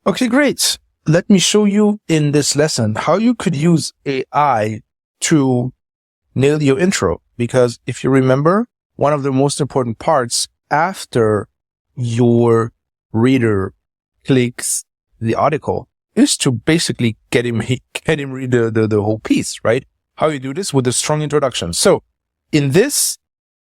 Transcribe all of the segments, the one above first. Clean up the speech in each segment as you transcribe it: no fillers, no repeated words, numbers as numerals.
Okay, great. Let me show you in this lesson how you could use AI to nail your intro. Because if you remember, one of the most important parts after your reader clicks the article is to basically get him read the whole piece, right? How you do this with a strong introduction. So in this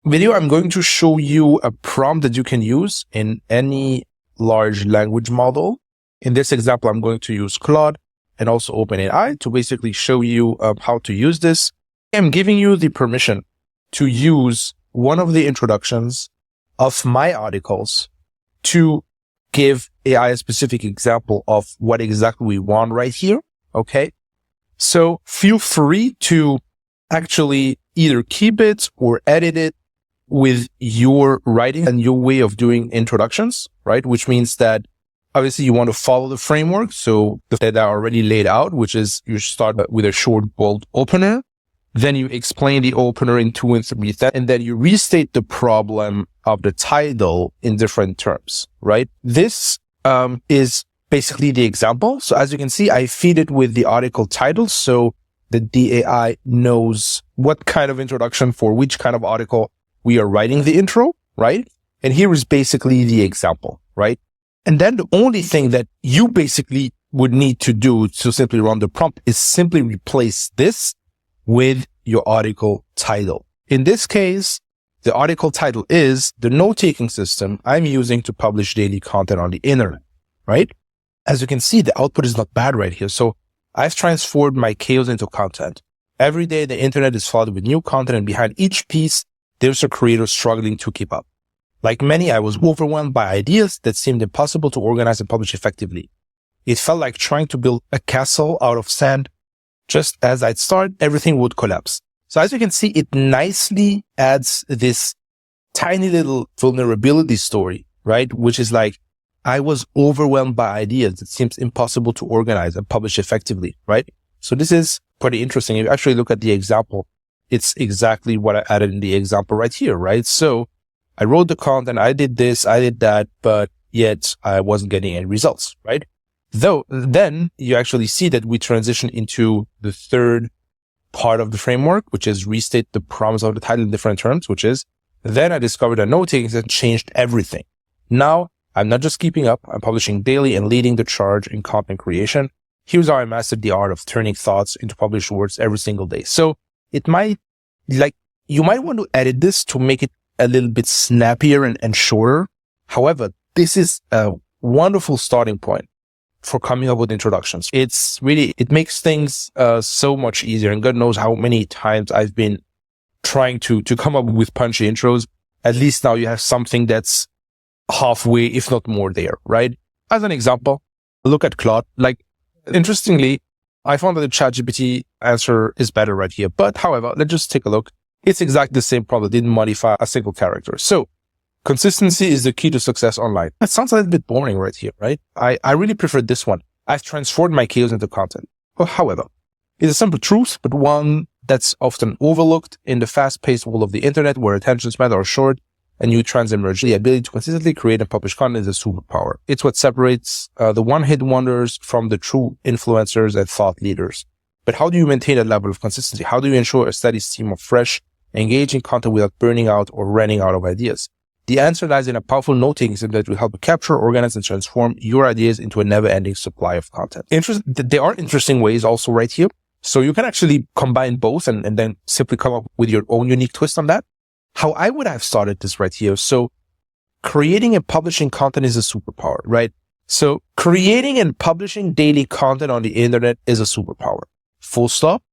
video, I'm going to show you a prompt that you can use in any large language model. In this example, I'm going to use Claude and also OpenAI to basically show you how to use this. I'm giving you the permission to use one of the introductions of my articles to give AI a specific example of what exactly we want right here. Okay. So feel free to actually either keep it or edit it with your writing and your way of doing introductions, right? Which means that obviously you want to follow the framework. So that are already laid out, which is you start with a short, bold opener. Then you explain the opener in 2 and 3 steps, and then you restate the problem of the title in different terms, right? This is basically the example. So as you can see, I feed it with the article title so that the AI knows what kind of introduction for which kind of article we are writing the intro, right? And here is basically the example, right? And then the only thing that you basically would need to do to simply run the prompt is simply replace this with your article title. In this case, the article title is the note-taking system I'm using to publish daily content on the internet, right? As you can see, the output is not bad right here. So I've transformed my chaos into content. Every day, the internet is flooded with new content, and behind each piece, there's a creator struggling to keep up. Like many, I was overwhelmed by ideas that seemed impossible to organize and publish effectively. It felt like trying to build a castle out of sand. Just as I'd start, everything would collapse. So as you can see, it nicely adds this tiny little vulnerability story, right? Which is like, I was overwhelmed by ideas that seems impossible to organize and publish effectively, right? So this is pretty interesting. If you actually look at the example, it's exactly what I added in the example right here, right? So I wrote the content, I did this, I did that, but yet I wasn't getting any results, right? Though then you actually see that we transition into the third part of the framework, which is restate the promise of the title in different terms, which is then I discovered that note-taking that changed everything. Now I'm not just keeping up, I'm publishing daily and leading the charge in content creation. Here's how I mastered the art of turning thoughts into published words every single day. So it might, you might want to edit this to make it a little bit snappier and shorter. However, this is a wonderful starting point for coming up with introductions. It makes things so much easier. And God knows how many times I've been trying to come up with punchy intros. At least now you have something that's halfway, if not more there, right? As an example, look at Claude. Like, interestingly, I found that the ChatGPT answer is better right here. But however, let's just take a look. It's exactly the same problem. It didn't modify a single character. So consistency is the key to success online. That sounds a little bit boring right here, right? I really prefer this one. I've transformed my chaos into content. Well, however, it's a simple truth, but one that's often overlooked in the fast-paced world of the internet where attention spans are short and new trends emerge. The ability to consistently create and publish content is a superpower. It's what separates the one-hit wonders from the true influencers and thought leaders. But how do you maintain that level of consistency? How do you ensure a steady stream of fresh, engaging content without burning out or running out of ideas? The answer lies in a powerful note-taking system that will help you capture, organize, and transform your ideas into a never-ending supply of content. There are interesting ways also right here. So you can actually combine both and then simply come up with your own unique twist on that. How I would have started this right here. So creating and publishing content is a superpower, right? So creating and publishing daily content on the internet is a superpower. Full stop,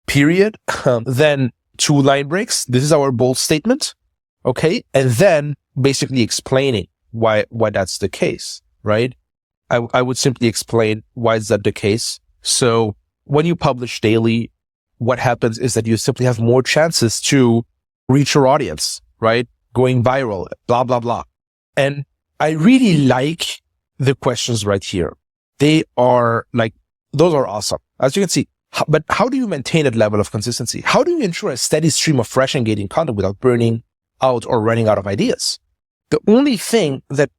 period. Then 2 line breaks. This is our bold statement. Okay. And then basically explaining why that's the case, right? I would simply explain why is that the case. So when you publish daily, what happens is that you simply have more chances to reach your audience, right? Going viral, blah, blah, blah. And I really like the questions right here. Those are awesome. As you can see, but how do you maintain that level of consistency? How do you ensure a steady stream of fresh engaging content without burning out or running out of ideas? The only thing that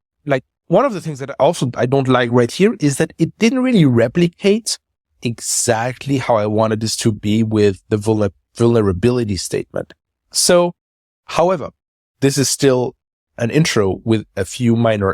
one of the things that I don't like right here is that it didn't really replicate exactly how I wanted this to be with the vulnerability statement. So, however, this is still an intro with a few minor